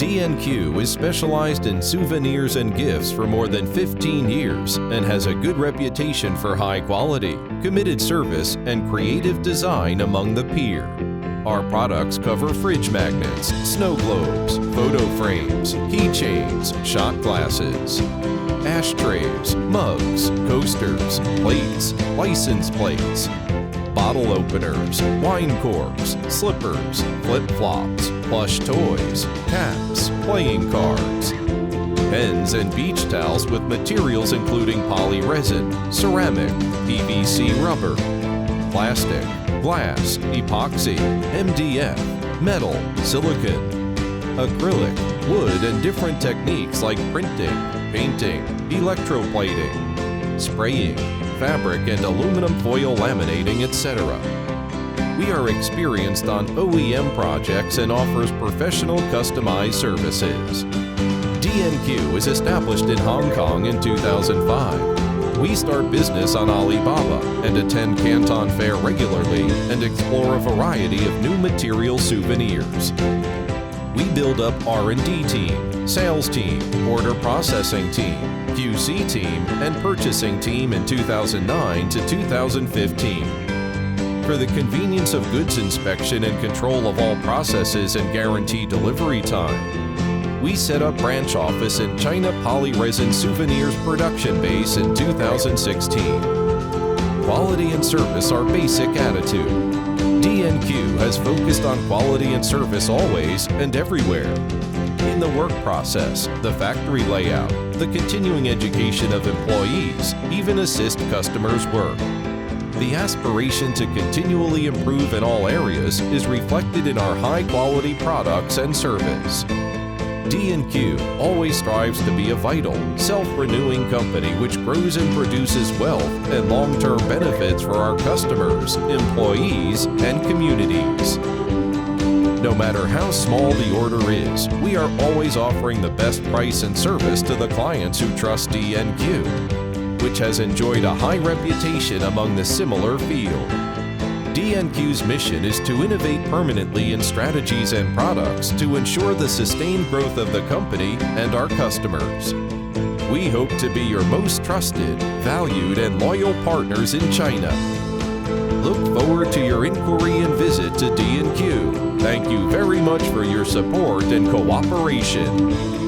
D&Q is specialized in souvenirs and gifts for more than 15 years and has a good reputation for high quality, committed service, and creative design among the peer. Our products cover fridge magnets, snow globes, photo frames, keychains, shot glasses, ashtrays, mugs, coasters, plates, license plates, bottle openers, wine corks, slippers, flip-flops, plush toys, caps, playing cards, pens and beach towels with materials including poly resin, ceramic, PVC rubber, plastic, glass, epoxy, MDF, metal, silicone, acrylic, wood, and different techniques like printing, painting, electroplating, spraying, fabric and aluminum foil laminating, etc. We are experienced on OEM projects and offers professional customized services. D&Q was established in Hong Kong in 2005. We start business on Alibaba and attend Canton Fair regularly and explore a variety of new material souvenirs. We build up R&D team, sales team, order processing team, QC team, and purchasing team in 2009 to 2015. For the convenience of goods inspection and control of all processes and guaranteed delivery time, we set up branch office in China Poly Resin Souvenirs production base in 2016. Quality and service are basic attitude. D&Q has focused on quality and service always and everywhere. In the work process, the factory layout, the continuing education of employees, even assist customers' work. The aspiration to continually improve in all areas is reflected in our high-quality products and service. D&Q always strives to be a vital, self-renewing company which grows and produces wealth and long-term benefits for our customers, employees, and communities. No matter how small the order is, we are always offering the best price and service to the clients who trust D&Q, which has enjoyed a high reputation among the similar field. D&Q's mission is to innovate permanently in strategies and products to ensure the sustained growth of the company and our customers. We hope to be your most trusted, valued, and loyal partners in China. Look forward to your inquiry and visit to D&Q. Thank you very much for your support and cooperation.